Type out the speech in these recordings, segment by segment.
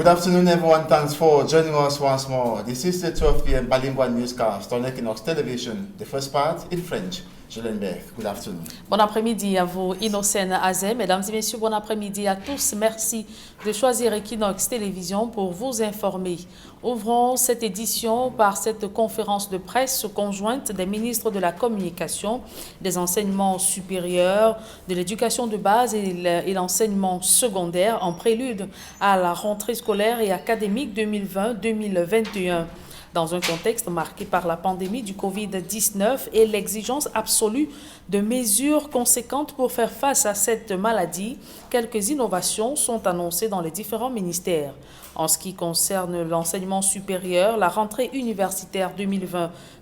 Good afternoon, everyone. Thanks for joining us once more. This is the 12 p.m. bilingual newscast on Equinox Television. The first part in French. Julenberg, good afternoon. Bon après-midi à vous, Innocène Azé. Mesdames et messieurs, bon après-midi à tous. Merci de choisir Equinox Télévision pour vous informer. Ouvrons cette édition par cette conférence de presse conjointe des ministres de la Communication, des enseignements supérieurs, de l'éducation de base et l'enseignement secondaire en prélude à la rentrée scolaire et académique 2020-2021. Dans un contexte marqué par la pandémie du Covid-19 et l'exigence absolue de mesures conséquentes pour faire face à cette maladie, quelques innovations sont annoncées dans les différents ministères. En ce qui concerne l'enseignement supérieur, la rentrée universitaire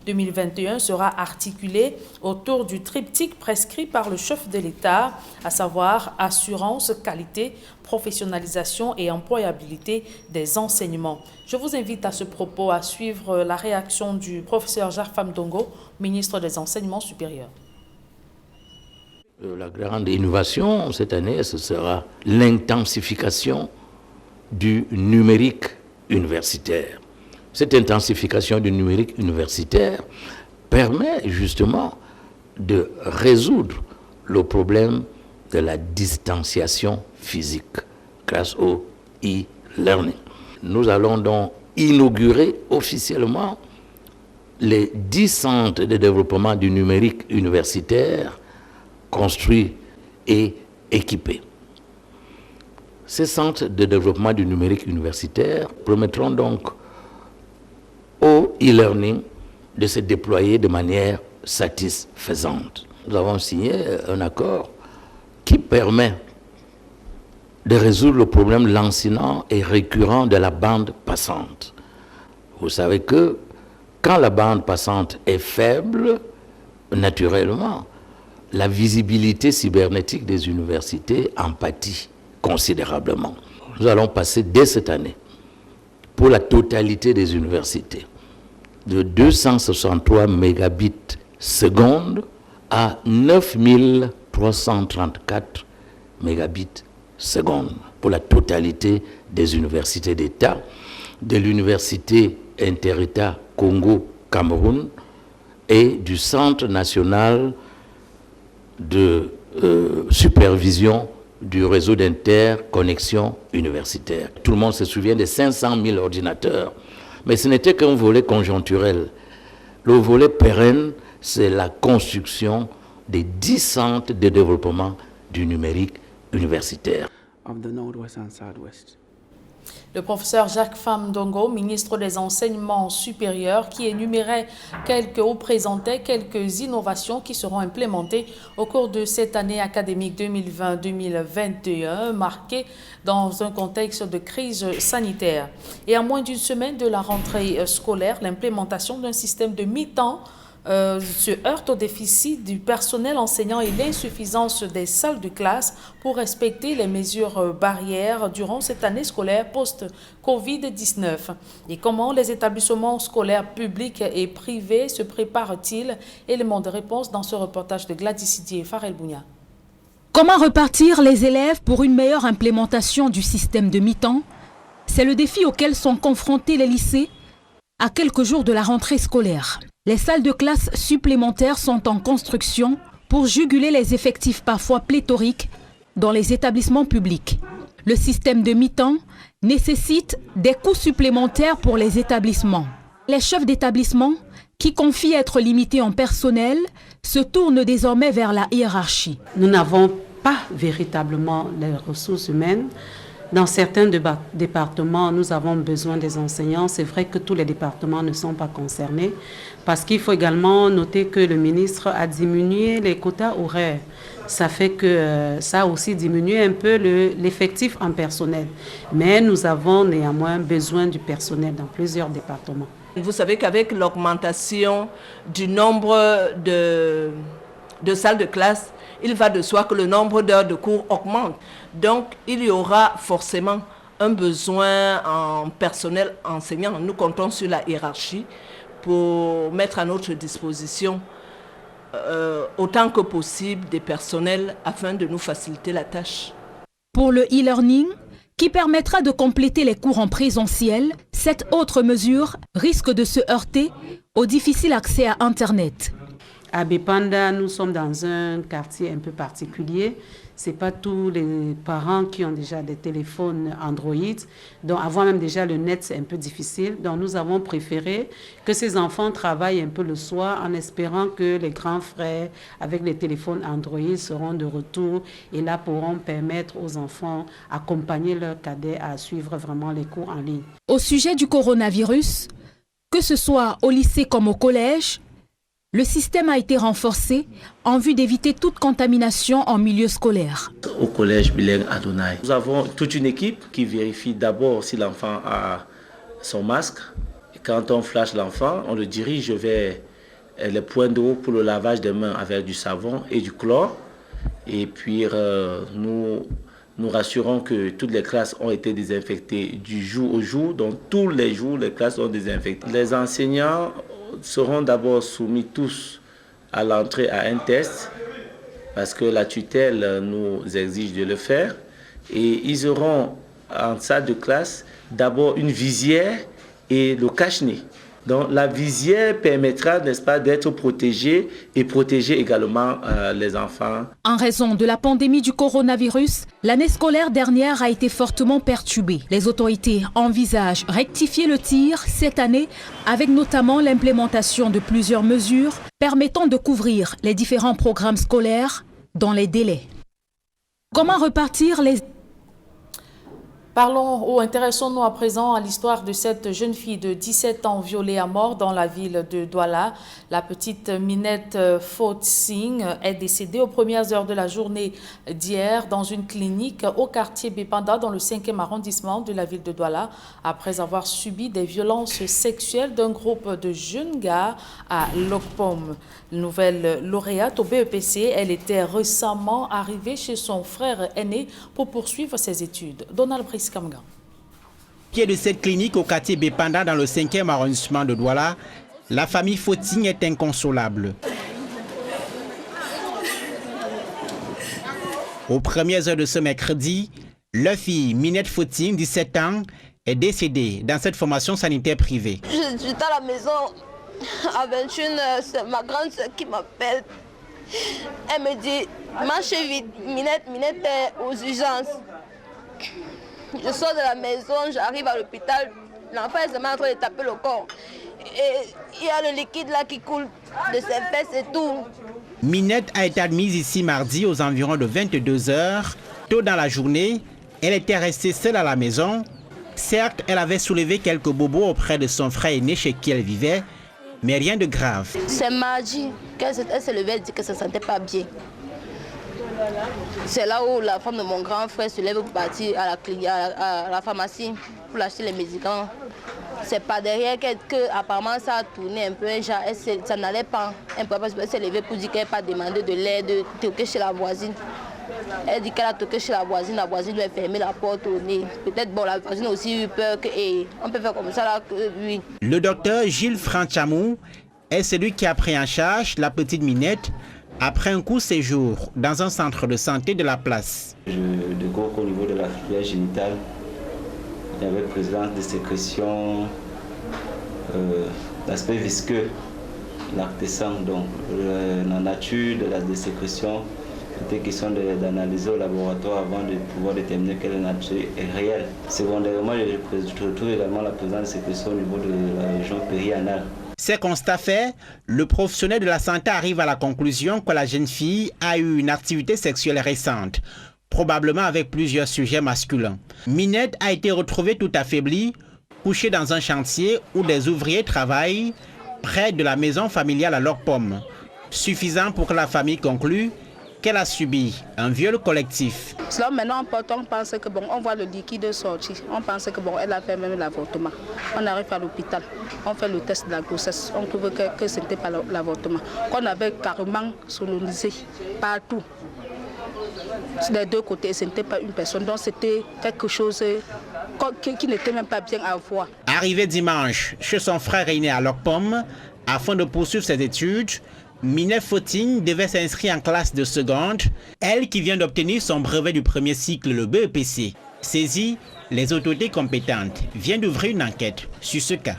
2020-2021 sera articulée autour du triptyque prescrit par le chef de l'État, à savoir assurance, qualité, professionnalisation et employabilité des enseignements. Je vous invite à ce propos à suivre la réaction du professeur Jacques Famdongo, ministre des Enseignements supérieurs. La grande innovation cette année, ce sera l'intensification du numérique universitaire. Cette intensification du numérique universitaire permet justement de résoudre le problème de la distanciation physique grâce au e-learning. Nous allons donc inaugurer officiellement les 10 centres de développement du numérique universitaire construits et équipés. Ces centres de développement du numérique universitaire permettront donc au e-learning de se déployer de manière satisfaisante. Nous avons signé un accord qui permet de résoudre le problème lancinant et récurrent de la bande passante. Vous savez que quand la bande passante est faible, naturellement, la visibilité cybernétique des universités en pâtit considérablement. Nous allons passer dès cette année, pour la totalité des universités, de 263 mégabits seconde à 9334 mégabits seconde pour la totalité des universités d'État, de l'université Inter-État Congo-Cameroun et du Centre national de supervision du réseau d'interconnexion universitaire. Tout le monde se souvient des 500 000 ordinateurs, mais ce n'était qu'un volet conjoncturel. Le volet pérenne, c'est la construction des 10 centres de développement du numérique universitaire. Le professeur Jacques Famdongo, ministre des Enseignements supérieurs, qui énumérait ou présentait quelques innovations qui seront implémentées au cours de cette année académique 2020-2021, marquée dans un contexte de crise sanitaire. Et à moins d'une semaine de la rentrée scolaire, l'implémentation d'un système de mi-temps se heurte au déficit du personnel enseignant et l'insuffisance des salles de classe pour respecter les mesures barrières durant cette année scolaire post-Covid-19. Et comment les établissements scolaires publics et privés se préparent-ils? Élément de réponse dans ce reportage de Gladys Sidier et Farel Bounia. Comment repartir les élèves pour une meilleure implémentation du système de mi-temps? C'est le défi auquel sont confrontés les lycées à quelques jours de la rentrée scolaire. Les salles de classe supplémentaires sont en construction pour juguler les effectifs parfois pléthoriques dans les établissements publics. Le système de mi-temps nécessite des coûts supplémentaires pour les établissements. Les chefs d'établissement, qui confient être limités en personnel, se tournent désormais vers la hiérarchie. Nous n'avons pas véritablement les ressources humaines. Dans certains départements, nous avons besoin des enseignants. C'est vrai que tous les départements ne sont pas concernés parce qu'il faut également noter que le ministre a diminué les quotas horaires. Ça fait que ça a aussi diminué un peu l'effectif en personnel. Mais nous avons néanmoins besoin du personnel dans plusieurs départements. Vous savez qu'avec l'augmentation du nombre de salles de classe, il va de soi que le nombre d'heures de cours augmente. Donc, il y aura forcément un besoin en personnel enseignant. Nous comptons sur la hiérarchie pour mettre à notre disposition autant que possible des personnels afin de nous faciliter la tâche. Pour le e-learning, qui permettra de compléter les cours en présentiel. Cette autre mesure risque de se heurter au difficile accès à Internet. À Bépanda, nous sommes dans un quartier un peu particulier. Ce n'est pas tous les parents qui ont déjà des téléphones Android. Donc, avoir même déjà le net, c'est un peu difficile. Donc, nous avons préféré que ces enfants travaillent un peu le soir en espérant que les grands frères avec les téléphones Android seront de retour et là pourront permettre aux enfants d'accompagner leurs cadets à suivre vraiment les cours en ligne. Au sujet du coronavirus, que ce soit au lycée comme au collège, le système a été renforcé en vue d'éviter toute contamination en milieu scolaire. Au collège bilingue Adonai, nous avons toute une équipe qui vérifie d'abord si l'enfant a son masque. Et quand on flash l'enfant, on le dirige vers les points d'eau pour le lavage des mains avec du savon et du chlore. Et puis nous rassurons que toutes les classes ont été désinfectées du jour au jour. Donc tous les jours, les classes sont désinfectées. Les enseignants seront d'abord soumis tous à l'entrée à un test parce que la tutelle nous exige de le faire et ils auront en salle de classe d'abord une visière et le cache-nez. Donc la visière permettra, n'est-ce pas, d'être protégé et protéger également les enfants. En raison de la pandémie du coronavirus, l'année scolaire dernière a été fortement perturbée. Les autorités envisagent rectifier le tir cette année avec notamment l'implémentation de plusieurs mesures permettant de couvrir les différents programmes scolaires dans les délais. Comment repartir les... Parlons ou intéressons-nous à présent à l'histoire de cette jeune fille de 17 ans violée à mort dans la ville de Douala. La petite Minette Fotsing est décédée aux premières heures de la journée d'hier dans une clinique au quartier Bépanda dans le 5e arrondissement de la ville de Douala après avoir subi des violences sexuelles d'un groupe de jeunes gars à Lokpom. Nouvelle lauréate au BEPC, elle était récemment arrivée chez son frère aîné pour poursuivre ses études. Donald Brice Kamga. Pied de cette clinique au quartier Bépanda dans le 5e arrondissement de Douala, la famille Fotsing est inconsolable. Aux premières heures de ce mercredi, leur fille Minette Fotsing, 17 ans, est décédée dans cette formation sanitaire privée. J'étais à la maison à 21h, c'est ma grande soeur qui m'appelle. Elle me dit, marchez vite, Minette est aux urgences. Je sors de la maison, j'arrive à l'hôpital, l'enfant est en train de taper le corps. Et il y a le liquide là qui coule de ses fesses et tout. Minette a été admise ici mardi aux environs de 22h. Tôt dans la journée, elle était restée seule à la maison. Certes, elle avait soulevé quelques bobos auprès de son frère aîné chez qui elle vivait, mais rien de grave. C'est mardi qu'elle s'est levée et dit que ça ne se sentait pas bien. C'est là où la femme de mon grand frère se lève pour partir à la pharmacie pour acheter les médicaments. C'est pas derrière qu'elle apparemment ça a tourné un peu, genre, ça n'allait pas. Elle s'est levée pour dire qu'elle n'a pas demandé de l'aide, de toquer chez la voisine. Elle dit qu'elle a toqué chez la voisine lui a fermé la porte au nez. Peut-être bon, la voisine a aussi eu peur qu'on peut faire comme ça là que oui. Le docteur Gilles Franchamou est celui qui a pris en charge la petite Minette après un court séjour dans un centre de santé de la place. Je découvre qu'au niveau de la filière génitale, il y avait présence de sécrétions, l'aspect visqueux, l'acte de sang, donc la nature de des sécrétions. C'était question d'analyser au laboratoire avant de pouvoir déterminer quelle nature est réelle. Secondairement, je retrouve également la présence de sécrétions au niveau de la région périanale. Ces constats faits, le professionnel de la santé arrive à la conclusion que la jeune fille a eu une activité sexuelle récente, probablement avec plusieurs sujets masculins. Minette a été retrouvée tout affaiblie, couchée dans un chantier où des ouvriers travaillent près de la maison familiale à Lokpom, suffisant pour que la famille conclue qu'elle a subi un viol collectif. Cela maintenant, on pense que bon, on voit le liquide sortir. On pense que bon, elle a fait même l'avortement. On arrive à l'hôpital, on fait le test de la grossesse. On trouve que ce n'était pas l'avortement. Qu'on avait carrément sonorisé partout. Des deux côtés, ce n'était pas une personne. Donc c'était quelque chose qui n'était même pas bien à voir. Arrivé dimanche chez son frère aîné à Lokpom, afin de poursuivre ses études, Minette Fotsing devait s'inscrire en classe de seconde, elle qui vient d'obtenir son brevet du premier cycle, le BEPC. Saisies, les autorités compétentes viennent d'ouvrir une enquête sur ce cas.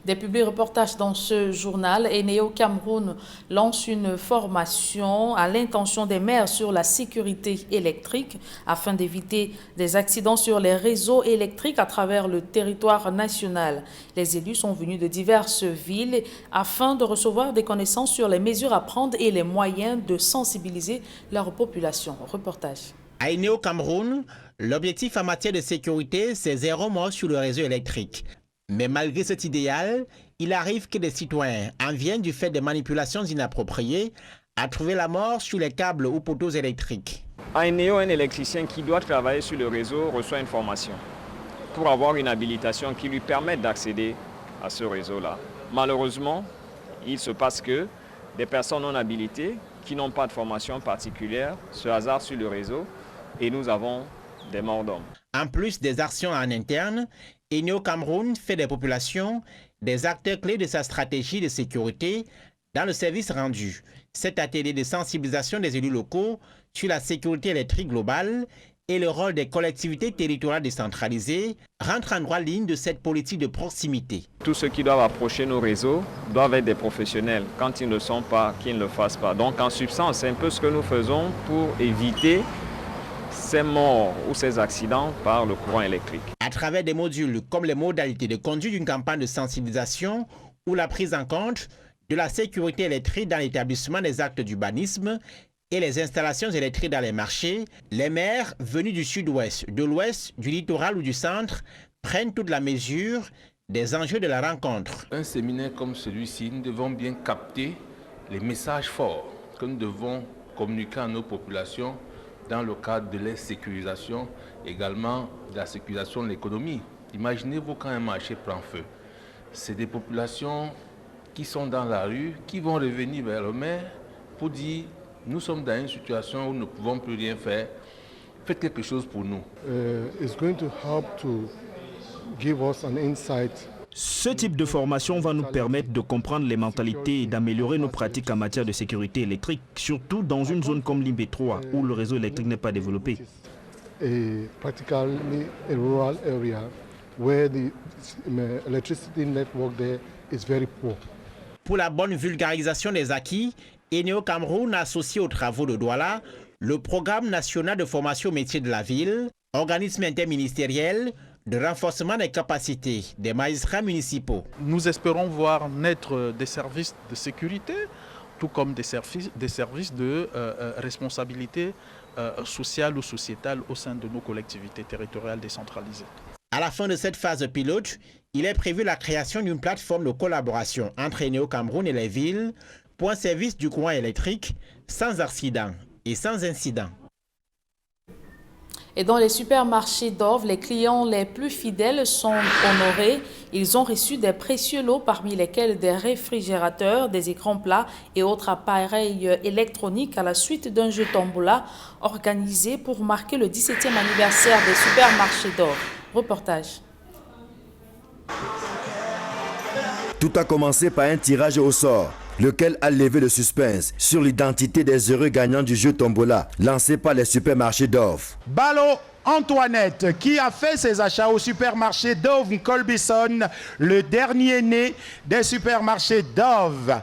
Des publi-reportages dans ce journal. Eneo Cameroun lance une formation à l'intention des maires sur la sécurité électrique afin d'éviter des accidents sur les réseaux électriques à travers le territoire national. Les élus sont venus de diverses villes afin de recevoir des connaissances sur les mesures à prendre et les moyens de sensibiliser leur population. Reportage. À Eneo Cameroun, l'objectif en matière de sécurité, c'est 0 mort sur le réseau électrique. Mais malgré cet idéal, il arrive que des citoyens en viennent du fait des manipulations inappropriées à trouver la mort sur les câbles ou poteaux électriques. À Eneo, un électricien qui doit travailler sur le réseau reçoit une formation pour avoir une habilitation qui lui permette d'accéder à ce réseau-là. Malheureusement, il se passe que des personnes non habilitées qui n'ont pas de formation particulière se hasardent sur le réseau et nous avons des morts d'hommes. En plus des actions en interne, Eneo Cameroun fait des populations des acteurs clés de sa stratégie de sécurité dans le service rendu. Cet atelier de sensibilisation des élus locaux sur la sécurité électrique globale et le rôle des collectivités territoriales décentralisées rentre en droite ligne de cette politique de proximité. Tous ceux qui doivent approcher nos réseaux doivent être des professionnels. Quand ils ne le sont pas, qu'ils ne le fassent pas. Donc en substance, c'est un peu ce que nous faisons pour éviter ces morts ou ces accidents par le courant électrique. À travers des modules comme les modalités de conduite d'une campagne de sensibilisation ou la prise en compte de la sécurité électrique dans l'établissement des actes d'urbanisme et les installations électriques dans les marchés, les maires venus du sud-ouest, de l'ouest, du littoral ou du centre prennent toute la mesure des enjeux de la rencontre. Un séminaire comme celui-ci, nous devons bien capter les messages forts que nous devons communiquer à nos populations dans le cadre de la sécurisation, également de la sécurisation de l'économie. Imaginez-vous quand un marché prend feu. C'est des populations qui sont dans la rue, qui vont revenir vers le maire pour dire « Nous sommes dans une situation où nous ne pouvons plus rien faire, faites quelque chose pour nous ». Ce type de formation va nous permettre de comprendre les mentalités et d'améliorer nos pratiques en matière de sécurité électrique, surtout dans une zone comme l'IMB 3 où le réseau électrique n'est pas développé. Pour la bonne vulgarisation des acquis, Eneo Cameroun a associé aux travaux de Douala le programme national de formation au métier de la ville, organisme interministériel de renforcement des capacités des magistrats municipaux. Nous espérons voir naître des services de sécurité, tout comme des services de responsabilité sociale ou sociétale au sein de nos collectivités territoriales décentralisées. À la fin de cette phase pilote, il est prévu la création d'une plateforme de collaboration entre Eneo Cameroun et les villes pour un service du courant électrique sans accident et sans incident. Et dans les supermarchés d'Orve, les clients les plus fidèles sont honorés. Ils ont reçu des précieux lots, parmi lesquels des réfrigérateurs, des écrans plats et autres appareils électroniques à la suite d'un jeu tombola organisé pour marquer le 17e anniversaire des supermarchés d'Orve. Reportage. Tout a commencé par un tirage au sort, lequel a levé le suspense sur l'identité des heureux gagnants du jeu tombola lancé par les supermarchés d'Orve. Balo Antoinette, qui a fait ses achats au supermarché d'Orve Colbison, le dernier né des supermarchés d'Orve.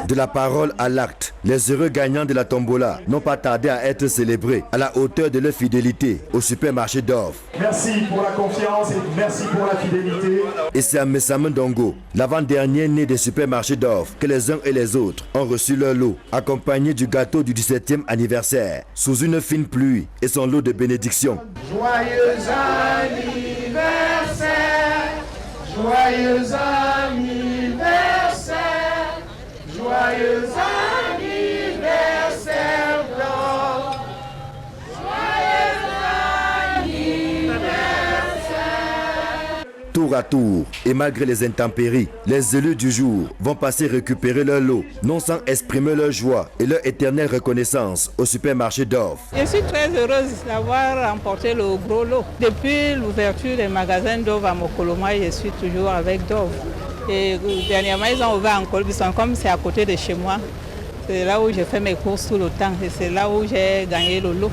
De la parole à l'acte, les heureux gagnants de la tombola n'ont pas tardé à être célébrés à la hauteur de leur fidélité au supermarché d'Orve. Merci pour la confiance et merci pour la fidélité. Et c'est à Messame Dongo, l'avant-dernier né des supermarchés d'Orve, que les uns et les autres ont reçu leur lot, accompagné du gâteau du 17e anniversaire, sous une fine pluie et son lot de bénédictions. Joyeux anniversaire, joyeux anniversaire. Joyeux anniversaire, Laure. Joyeux anniversaire. Tour à tour, et malgré les intempéries, les élus du jour vont passer récupérer leur lot, non sans exprimer leur joie et leur éternelle reconnaissance au supermarché d'Orve. Je suis très heureuse d'avoir remporté le gros lot. Depuis l'ouverture des magasins d'Orve à Mokoloma, je suis toujours avec d'Orve. Et dernièrement, ils ont ouvert en Colbison, comme c'est à côté de chez moi. C'est là où j'ai fait mes courses tout le temps et c'est là où j'ai gagné le lot.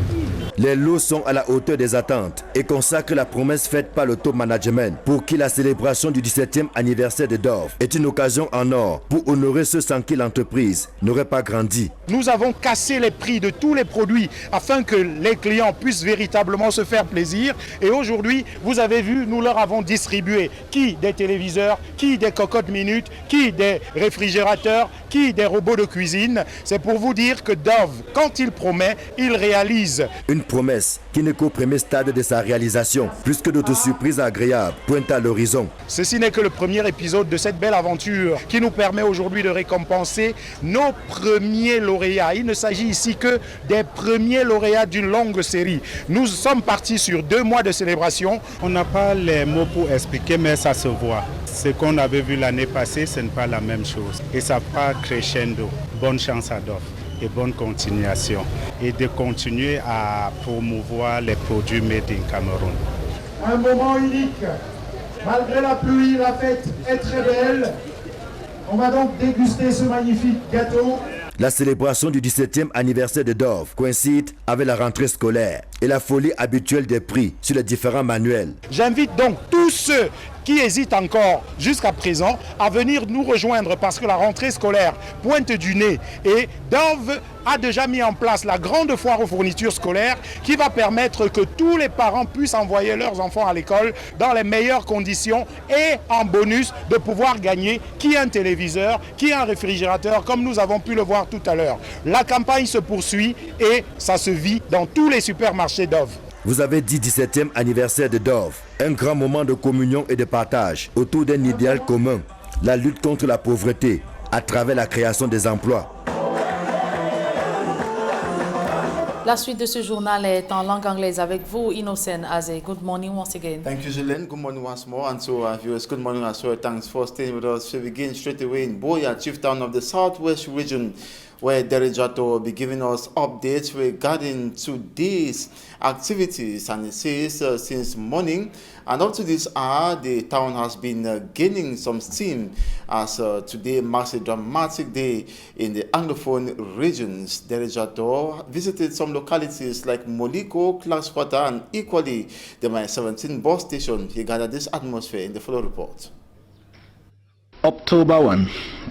Les lots sont à la hauteur des attentes et consacrent la promesse faite par le top management pour qui la célébration du 17e anniversaire de Dove est une occasion en or pour honorer ceux sans qui l'entreprise n'aurait pas grandi. Nous avons cassé les prix de tous les produits afin que les clients puissent véritablement se faire plaisir. Et aujourd'hui, vous avez vu, nous leur avons distribué qui des téléviseurs, qui des cocottes minutes, qui des réfrigérateurs, qui des robots de cuisine. C'est pour vous dire que Dove, quand il promet, il réalise. Une promesse qui n'est qu'au premier stade de sa réalisation, plus que d'autres surprises agréables pointent à l'horizon. Ceci n'est que le premier épisode de cette belle aventure qui nous permet aujourd'hui de récompenser nos premiers lauréats. Il ne s'agit ici que des premiers lauréats d'une longue série. Nous sommes partis sur 2 mois de célébration. On n'a pas les mots pour expliquer, mais ça se voit. Ce qu'on avait vu l'année passée, ce n'est pas la même chose. Et ça part crescendo. Bonne chance à Dove. Et bonne continuation et de continuer à promouvoir les produits made in Cameroun. Un moment unique. Malgré la pluie, la fête est très belle. On va donc déguster ce magnifique gâteau. La célébration du 17e anniversaire de Dove coïncide avec la rentrée scolaire et la folie habituelle des prix sur les différents manuels. J'invite donc tous ceux qui hésitent encore jusqu'à présent à venir nous rejoindre parce que la rentrée scolaire pointe du nez et Dove a déjà mis en place la grande foire aux fournitures scolaires qui va permettre que tous les parents puissent envoyer leurs enfants à l'école dans les meilleures conditions et en bonus de pouvoir gagner qui un téléviseur, qui un réfrigérateur comme nous avons pu le voir tout à l'heure. La campagne se poursuit et ça se vit dans tous les supermarchés Dove. Vous avez dit 17e anniversaire de Dove, un grand moment de communion et de partage autour d'un idéal commun, la lutte contre la pauvreté à travers la création des emplois. La suite de ce journal est en langue anglaise avec vous, Innocent Aze. Good morning once again. Thank you, Jillian. Good morning once more. And so, viewers, good morning as well. Thanks for staying with us. We begin straight away in Boya, chief town of the Southwest region, where Derek Jato will be giving us updates regarding today's activities. And it says since morning and up to this hour, the town has been gaining some steam as today marks a dramatic day in the Anglophone regions. Derek Jato visited some localities like Moliko, Clark's Quarter, and equally the My 17 bus station. He gathered this atmosphere in the following report. October 1,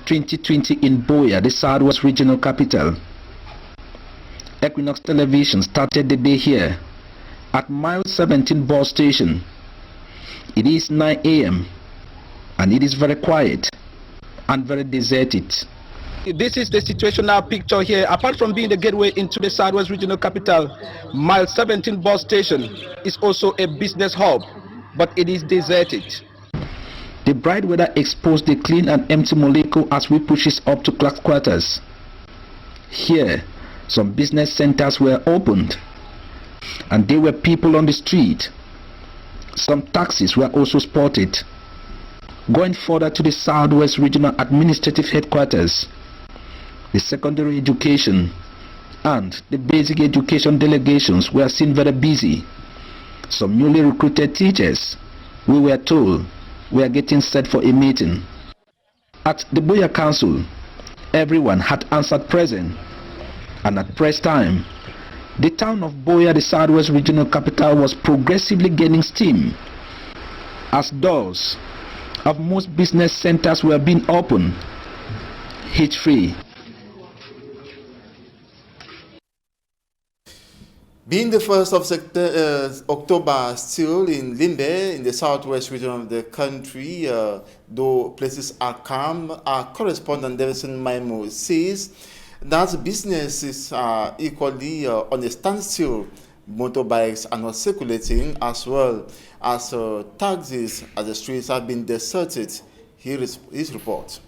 2020 in Boya, the Southwest Regional Capital. Equinox Television started the day here at Mile 17 bus station. It is 9 a.m. and it is very quiet and very deserted. This is the situational picture here. Apart from being the gateway into the Southwest Regional Capital, Mile 17 bus station is also a business hub, but it is deserted. The bright weather exposed the clean and empty Moliko as we pushes up to Clark's Quarters. Here, some business centers were opened, and there were people on the street. Some taxis were also spotted. Going further to the Southwest Regional Administrative Headquarters, the secondary education and the basic education delegations were seen very busy. Some newly recruited teachers, we were told, were getting set for a meeting. At the Boya Council, everyone had answered present, and at press time, the town of Boya, the Southwest Regional Capital, was progressively gaining steam as doors of most business centers were being opened, hitch-free. Being the 1st of October still in Limbe, in the southwest region of the country, though places are calm, our correspondent Davison Maimo says that businesses are equally on a standstill. Motorbikes are not circulating as well as taxis as the streets have been deserted. Here is his report.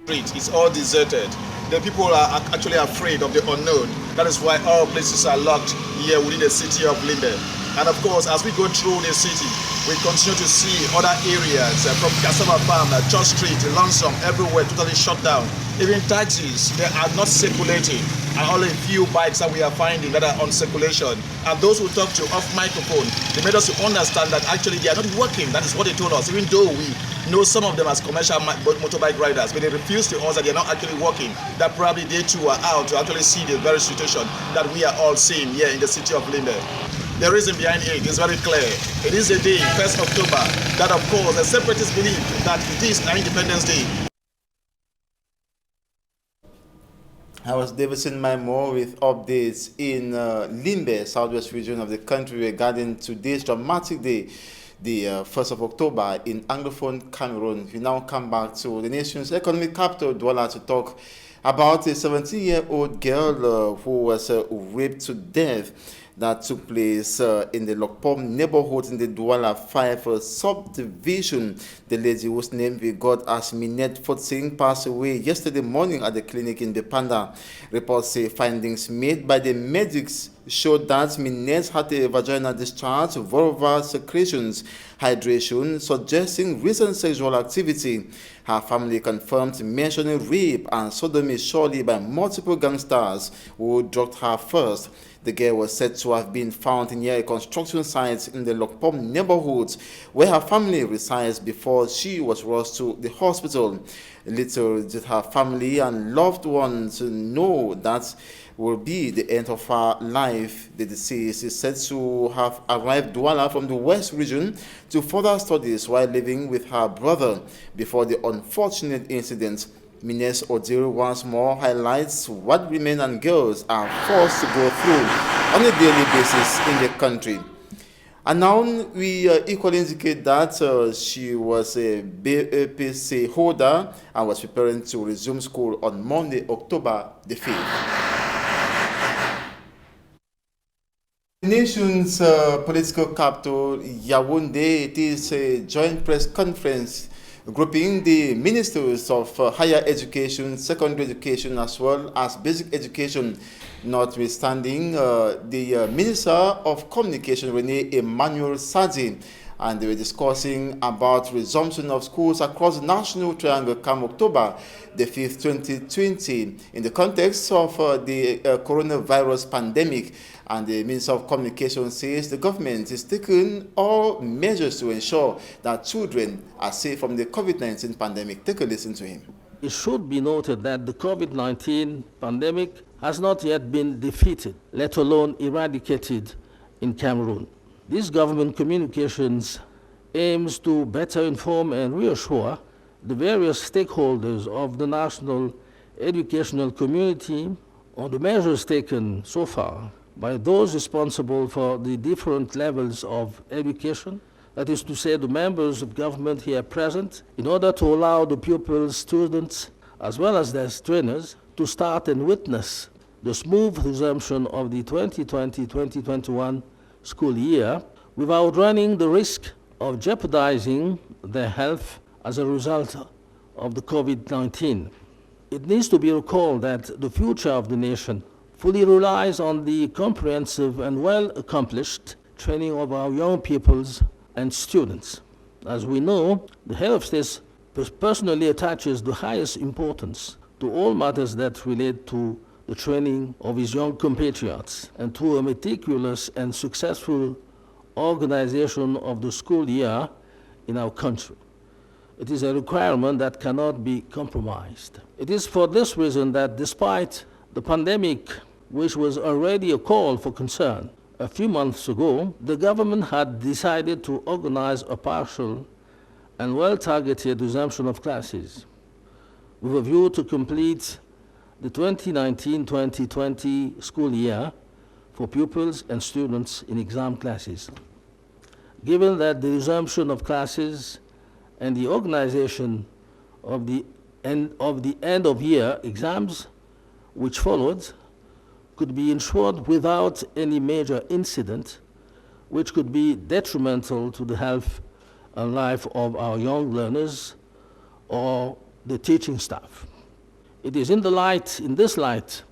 It's all deserted. The people are actually afraid of the unknown. That is why all places are locked here within the city of Limbe. And of course, as we go through the city, we continue to see other areas from Cassava Farm, Church Street, Lonesome, everywhere totally shut down. Even taxis, they are not circulating. And only a few bikes that we are finding that are on circulation. And those who talk to off microphone, they made us to understand that actually they are not working. That is what they told us, even though we know some of them as commercial motorbike riders, but they refuse to answer. They're not actually working. That probably they too are out to actually see the very situation that we are all seeing here in the city of Linde. The reason behind it is very clear. It is the day, 1st October, that of course the separatists believe that it is an Independence Day. I was Davidson Maimo with updates in Limbe, southwest region of the country regarding today's dramatic day, the 1st of October in Anglophone Cameroon. We now come back to the nation's economic capital, Douala, to talk about a 17-year-old girl who was raped to death that took place in the Lokpom neighborhood in the Douala 5 subdivision. The lady whose name we got as Minette Fotsing passed away yesterday morning at the clinic in Bepanda. Reports say findings made by the medics showed that Minette had a vaginal discharge, vulvar secretions, hydration, suggesting recent sexual activity. Her family confirmed mentioning rape and sodomy surely by multiple gangsters who drugged her first. The girl was said to have been found near a construction site in the Lokpom neighborhood where her family resides before she was rushed to the hospital. Little did her family and loved ones know that will be the end of her life. The deceased is said to have arrived Douala from the West region to further studies while living with her brother before the unfortunate incident. Mines Odil once more highlights what women and girls are forced to go through on a daily basis in the country. And now we equally indicate that she was a BAPC holder and was preparing to resume school on Monday, October the 5th. The nation's political capital, Yaoundé, it is a joint press conference grouping the ministers of higher education, secondary education, as well as basic education, notwithstanding the Minister of Communication, Rene Emmanuel Sadi, and they were discussing about resumption of schools across the National Triangle come October the 5th, 2020, in the context of the coronavirus pandemic. And the Minister of Communication says the government is taking all measures to ensure that children are safe from the COVID-19 pandemic. Take a listen to him. It should be noted that the COVID-19 pandemic has not yet been defeated, let alone eradicated in Cameroon. This government communications aims to better inform and reassure the various stakeholders of the national educational community on the measures taken so far by those responsible for the different levels of education, that is to say the members of government here present, in order to allow the pupils, students, as well as their trainers to start and witness the smooth resumption of the 2020-2021 school year without running the risk of jeopardizing their health as a result of the COVID-19. It needs to be recalled that the future of the nation fully relies on the comprehensive and well-accomplished training of our young peoples and students. As we know, the head of state personally attaches the highest importance to all matters that relate to the training of his young compatriots and to a meticulous and successful organization of the school year in our country. It is a requirement that cannot be compromised. It is for this reason that despite the pandemic, which was already a call for concern a few months ago, the government had decided to organize a partial and well-targeted resumption of classes with a view to complete the 2019-2020 school year for pupils and students in exam classes. Given that the resumption of classes and the organization of the end of year exams which followed could be ensured without any major incident which could be detrimental to the health and life of our young learners or the teaching staff. It is in this light,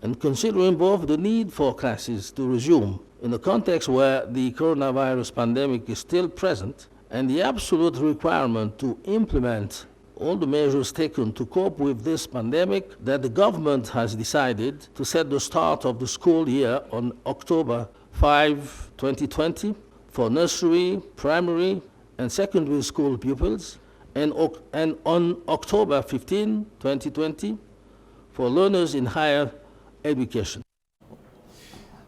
and considering both the need for classes to resume in a context where the coronavirus pandemic is still present, and the absolute requirement to implement all the measures taken to cope with this pandemic, that the government has decided to set the start of the school year on October 5, 2020 for nursery, primary, and secondary school pupils, and on October 15, 2020, for learners in higher education.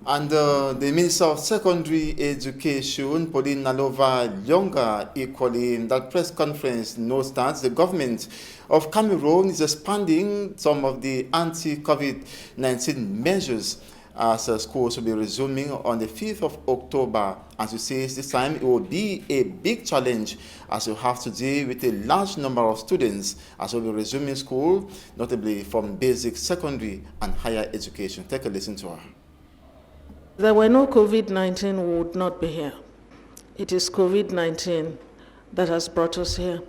And the Minister of Secondary Education, Pauline Nalova-Lyonga, equally in that press conference notes that the government of Cameroon is expanding some of the anti-COVID-19 measures as schools will be resuming on the 5th of October. As you say, this time it will be a big challenge as you have to deal with a large number of students as will be resuming school, notably from basic, secondary and higher education. Take a listen to her. There were no COVID-19, we would not be here. It is COVID-19 that has brought us here.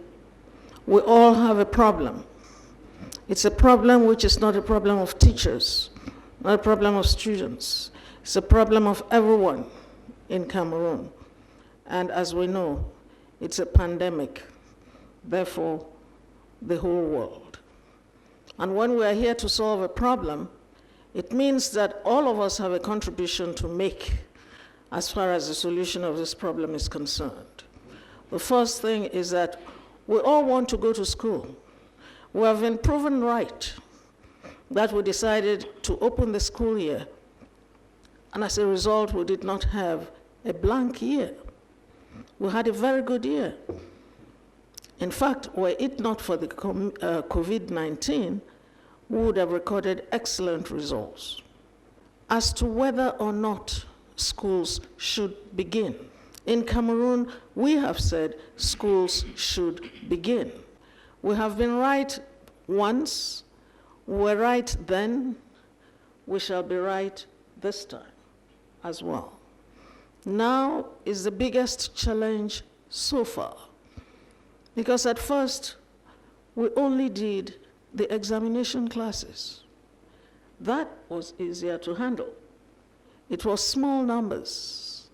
We all have a problem. It's a problem which is not a problem of teachers, not a problem of students. It's a problem of everyone in Cameroon. And as we know, it's a pandemic, therefore the whole world. And when we are here to solve a problem, it means that all of us have a contribution to make as far as the solution of this problem is concerned. The first thing is that we all want to go to school. We have been proven right that we decided to open the school year, and as a result, we did not have a blank year. We had a very good year. In fact, were it not for the COVID-19, we would have recorded excellent results. As to whether or not schools should begin, in Cameroon, we have said schools should begin. We have been right once, we were right then, we shall be right this time as well. Now is the biggest challenge so far, because at first we only did the examination classes. That was easier to handle. It was small numbers.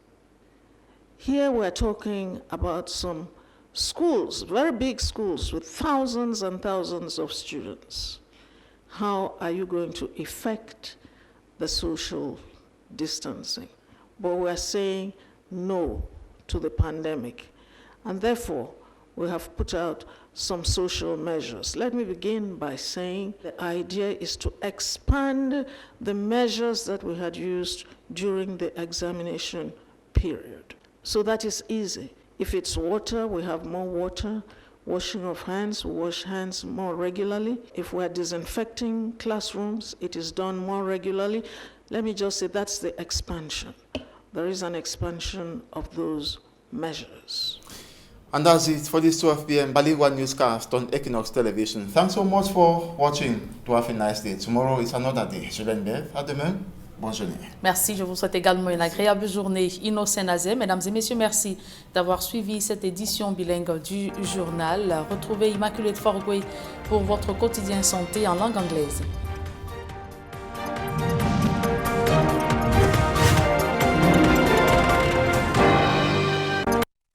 Here we're talking about some schools, very big schools with thousands and thousands of students. How are you going to effect the social distancing? But we're saying no to the pandemic. And therefore, we have put out some social measures. Let me begin by saying the idea is to expand the measures that we had used during the examination period. So that is easy. If it's water, we have more water. Washing of hands, we wash hands more regularly. If we're disinfecting classrooms, it is done more regularly. Let me just say that's the expansion. There is an expansion of those measures. And that's it for this 12 p.m. bilingual newscast on Equinox Television. Thanks so much for watching. To have a nice day. Tomorrow is another day. Je l'enlève. À demain. Bonne journée. Merci. Je vous souhaite également une agréable journée. Innocent Azé, mesdames et messieurs, merci d'avoir suivi cette édition bilingue du journal. Retrouvez Immaculée Forgué pour votre quotidien santé en langue anglaise.